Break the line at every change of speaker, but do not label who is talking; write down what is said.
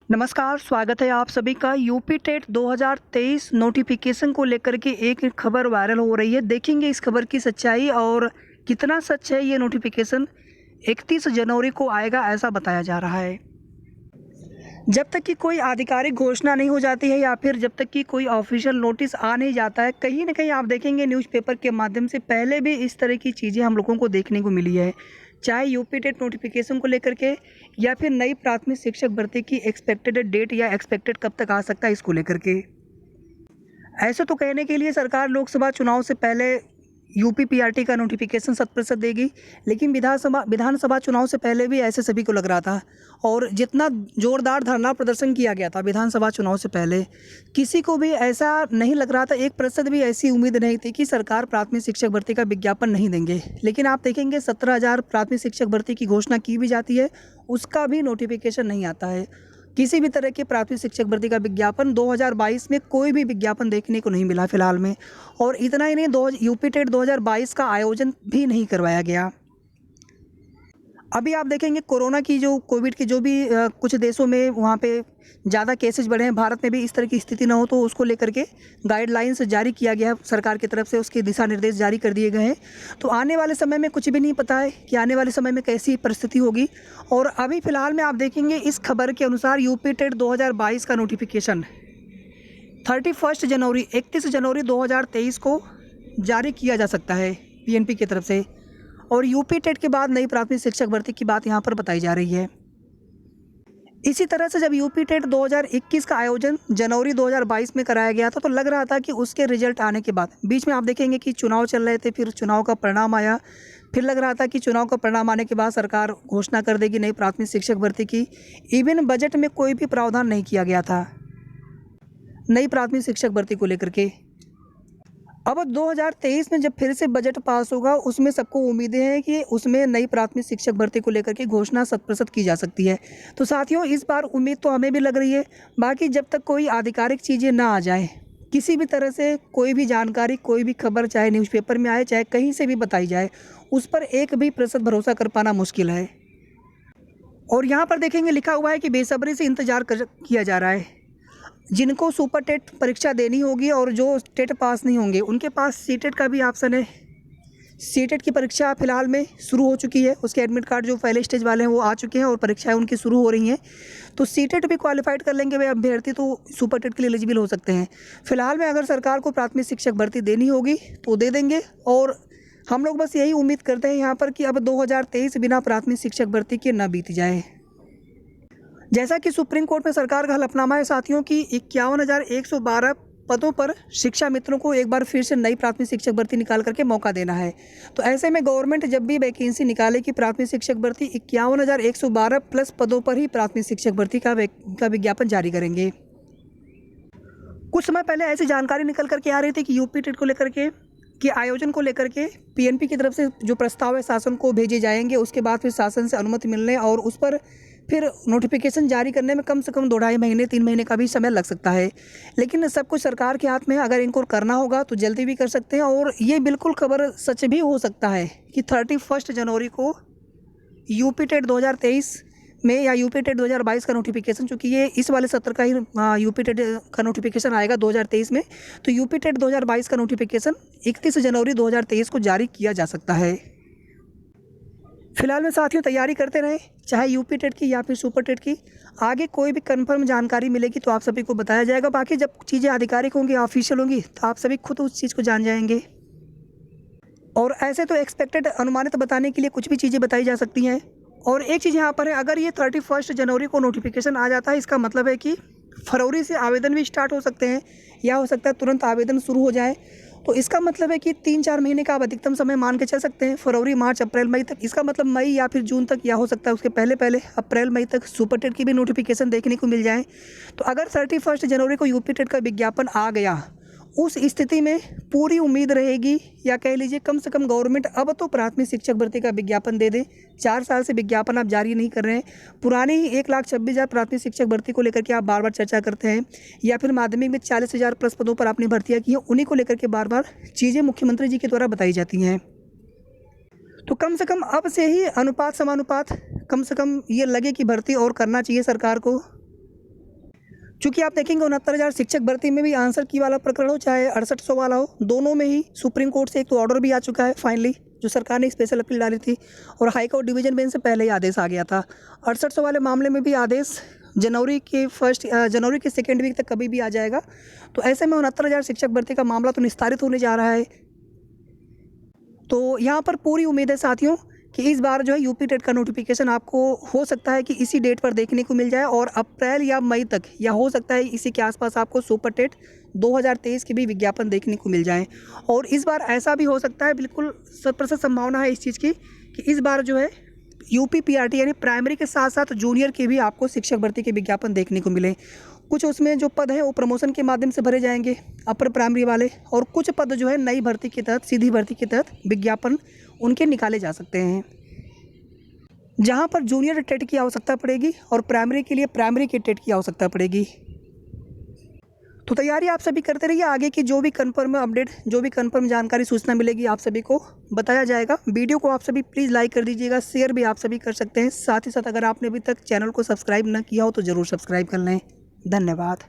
नमस्कार, स्वागत है आप सभी का यूपी टेट 2023 नोटिफिकेशन को लेकर के एक खबर वायरल हो रही है। देखेंगे इस खबर की सच्चाई और कितना सच है। ये नोटिफिकेशन 31 जनवरी को आएगा ऐसा बताया जा रहा है। जब तक कि कोई आधिकारिक घोषणा नहीं हो जाती है या फिर जब तक कि कोई ऑफिशियल नोटिस आ नहीं जाता है, कहीं ना कहीं आप देखेंगे न्यूज़पेपर के माध्यम से पहले भी इस तरह की चीज़ें हम लोगों को देखने को मिली है, चाहे यूपी टेट नोटिफिकेशन को लेकर के या फिर नई प्राथमिक शिक्षक भर्ती की एक्सपेक्टेड डेट या एक्सपेक्टेड कब तक आ सकता है इसको लेकर के। ऐसे तो कहने के लिए सरकार लोकसभा चुनाव से पहले यूपी पीआरटी का नोटिफिकेशन 100% देगी, लेकिन विधानसभा चुनाव से पहले भी ऐसे सभी को लग रहा था। और जितना जोरदार धरना प्रदर्शन किया गया था विधानसभा चुनाव से पहले, किसी को भी ऐसा नहीं लग रहा था, 1% भी ऐसी उम्मीद नहीं थी कि सरकार प्राथमिक शिक्षक भर्ती का विज्ञापन नहीं देंगे। लेकिन आप देखेंगे 17,000 प्राथमिक शिक्षक भर्ती की घोषणा की भी जाती है, उसका भी नोटिफिकेशन नहीं आता है। किसी भी तरह के प्राथमिक शिक्षक भर्ती का विज्ञापन 2022 में कोई भी विज्ञापन देखने को नहीं मिला फिलहाल में। और इतना ही नहीं, यूपी टेट 2022 का आयोजन भी नहीं करवाया गया। अभी आप देखेंगे कोरोना की जो कोविड की जो भी कुछ देशों में वहाँ पे ज़्यादा केसेस बढ़े हैं, भारत में भी इस तरह की स्थिति ना हो तो उसको लेकर के गाइडलाइंस जारी किया गया है सरकार की तरफ से, उसके दिशा निर्देश जारी कर दिए गए हैं। तो आने वाले समय में कुछ भी नहीं पता है कि आने वाले समय में कैसी परिस्थिति होगी। और अभी फ़िलहाल में आप देखेंगे इस खबर के अनुसार यूपी टेट 2022 का नोटिफिकेशन 31 जनवरी 2023 को जारी किया जा सकता है पीएनपी की तरफ से। और यूपी टेट के बाद नई प्राथमिक शिक्षक भर्ती की बात यहाँ पर बताई जा रही है। इसी तरह से जब यूपी टेट 2021 का आयोजन जनवरी 2022 में कराया गया था तो लग रहा था कि उसके रिजल्ट आने के बाद, बीच में आप देखेंगे कि चुनाव चल रहे थे, फिर चुनाव का परिणाम आया, फिर लग रहा था कि चुनाव का परिणाम आने के बाद सरकार घोषणा कर देगी नई प्राथमिक शिक्षक भर्ती की। इवन बजट में कोई भी प्रावधान नहीं किया गया था नई प्राथमिक शिक्षक भर्ती को लेकर के। अब 2023 में जब फिर से बजट पास होगा, उसमें सबको उम्मीदें हैं कि उसमें नई प्राथमिक शिक्षक भर्ती को लेकर के घोषणा 100% की जा सकती है। तो साथियों, इस बार उम्मीद तो हमें भी लग रही है। बाकी जब तक कोई आधिकारिक चीज़ें ना आ जाए, किसी भी तरह से कोई भी जानकारी, कोई भी खबर, चाहे न्यूज़पेपर में आए चाहे कहीं से भी बताई जाए, उस पर 1% भरोसा कर पाना मुश्किल है। और यहाँ पर देखेंगे लिखा हुआ है कि बेसब्री से इंतज़ार किया जा रहा है। जिनको सुपर टेट परीक्षा देनी होगी और जो टेट पास नहीं होंगे उनके पास सीटेट का भी ऑप्शन है। सीटेट की परीक्षा फ़िलहाल में शुरू हो चुकी है, उसके एडमिट कार्ड जो पहले स्टेज वाले हैं वो आ चुके हैं और परीक्षाएं उनकी शुरू हो रही हैं। तो सीटेट भी क्वालिफाइड कर लेंगे वे अभ्यर्थी तो सुपर टेट के लिए एलिजिबल हो सकते हैं। फिलहाल में अगर सरकार को प्राथमिक शिक्षक भर्ती देनी होगी तो दे देंगे। और हम लोग बस यही उम्मीद करते हैं यहाँ पर कि अब 2023 बिना प्राथमिक शिक्षक भर्ती के न बीत जाए। जैसा कि सुप्रीम कोर्ट में सरकार का हलफनामा है साथियों की 51,112 पदों पर शिक्षा मित्रों को एक बार फिर से नई प्राथमिक शिक्षक भर्ती निकाल करके मौका देना है। तो ऐसे में गवर्नमेंट जब भी वैकेंसी निकाले कि प्राथमिक शिक्षक भर्ती 51,112 प्लस पदों पर ही प्राथमिक शिक्षक भर्ती का विज्ञापन जारी करेंगे। कुछ समय पहले ऐसी जानकारी निकल करके आ रही थी कि यूपी टेट को लेकर के आयोजन को लेकर के पीएनपी की तरफ से जो प्रस्ताव है शासन को भेजे जाएंगे, उसके बाद फिर शासन से अनुमति मिलने और उस पर फिर नोटिफिकेशन जारी करने में कम से कम 2-2.5 महीने 3 महीने का भी समय लग सकता है। लेकिन सब कुछ सरकार के हाथ में है, अगर इनको करना होगा तो जल्दी भी कर सकते हैं। और ये बिल्कुल खबर सच भी हो सकता है कि 31 जनवरी को यूपी टेट 2023 में या यूपी टेट 2022 का नोटिफिकेशन, चूँकि ये इस वाले सत्र का ही यूपी टेट का नोटिफिकेशन आएगा 2023 में, तो यूपी टेट 2022 का नोटिफिकेशन 31 जनवरी 2023 को जारी किया जा सकता है। फिलहाल में साथियों तैयारी करते रहें, चाहे यूपी टेट की या फिर सुपर टेट की। आगे कोई भी कंफर्म जानकारी मिलेगी तो आप सभी को बताया जाएगा। बाकी जब चीज़ें आधिकारिक होंगी, ऑफिशियल होंगी, तो आप सभी खुद उस चीज़ को जान जाएंगे। और ऐसे तो एक्सपेक्टेड अनुमानित बताने के लिए कुछ भी चीज़ें बताई जा सकती हैं। और एक चीज़ यहाँ पर है, अगर ये 31 जनवरी को नोटिफिकेशन आ जाता है, इसका मतलब है कि फरवरी से आवेदन भी स्टार्ट हो सकते हैं या हो सकता है तुरंत आवेदन शुरू हो जाए। तो इसका मतलब है कि 3-4 महीने का आप अधिकतम समय मान के चल सकते हैं, फरवरी, मार्च, अप्रैल, मई तक। इसका मतलब मई या फिर जून तक, या हो सकता है उसके पहले पहले अप्रैल, मई तक सुपर टेट की भी नोटिफिकेशन देखने को मिल जाए। तो अगर 31 जनवरी को यूपी टेट का विज्ञापन आ गया, उस स्थिति में पूरी उम्मीद रहेगी, या कह लीजिए कम से कम गवर्नमेंट अब तो प्राथमिक शिक्षक भर्ती का विज्ञापन दे दे। 4 साल से विज्ञापन आप जारी नहीं कर रहे हैं। पुरानी ही 1,26,000 प्राथमिक शिक्षक भर्ती को लेकर के आप बार बार चर्चा करते हैं, या फिर माध्यमिक में 40,000 प्लस पदों पर आपने भर्तियाँ की हैं, उन्हीं को लेकर के बार बार चीज़ें मुख्यमंत्री जी के द्वारा बताई जाती हैं। तो कम से कम अब से ही अनुपात समानुपात कम से कम ये लगे कि भर्ती और करना चाहिए सरकार को। चूँकि आप देखेंगे 69,000 शिक्षक भर्ती में भी आंसर की वाला प्रकरण हो चाहे 6800 वाला हो, दोनों में ही सुप्रीम कोर्ट से एक तो ऑर्डर भी आ चुका है फाइनली, जो सरकार ने स्पेशल अपील डाली थी, और हाई कोर्ट डिवीजन बेंच से पहले ही आदेश आ गया था। 6800 वाले मामले में भी आदेश जनवरी के सेकेंड वीक तक कभी भी आ जाएगा। तो ऐसे में 69,000 शिक्षक भर्ती का मामला तो निस्तारित होने जा रहा है। तो यहाँ पर पूरी उम्मीद है साथियों कि इस बार जो है यूपी टेट का नोटिफिकेशन आपको हो सकता है कि इसी डेट पर देखने को मिल जाए, और अप्रैल या मई तक, या हो सकता है इसी के आसपास आपको सुपर टेट 2023 के भी विज्ञापन देखने को मिल जाएं। और इस बार ऐसा भी हो सकता है, बिल्कुल 100% संभावना है इस चीज़ की, कि इस बार जो है यूपी पीआरटी यानी प्राइमरी के साथ साथ जूनियर के भी आपको शिक्षक भर्ती के विज्ञापन देखने को मिले। कुछ उसमें जो पद हैं वो प्रमोशन के माध्यम से भरे जाएंगे अपर प्राइमरी वाले, और कुछ पद जो है नई भर्ती के तहत, सीधी भर्ती के तहत विज्ञापन उनके निकाले जा सकते हैं, जहां पर जूनियर टेट की आवश्यकता पड़ेगी और प्राइमरी के लिए प्राइमरी के टेट की आवश्यकता पड़ेगी। तो तैयारी आप सभी करते रहिए, आगे की जो भी कन्फर्म अपडेट, जो भी कन्फर्म जानकारी, सूचना मिलेगी आप सभी को बताया जाएगा। वीडियो को आप सभी प्लीज़ लाइक कर दीजिएगा, शेयर भी आप सभी कर सकते हैं। साथ ही साथ अगर आपने अभी तक चैनल को सब्सक्राइब ना किया हो तो ज़रूर सब्सक्राइब कर लें। धन्यवाद।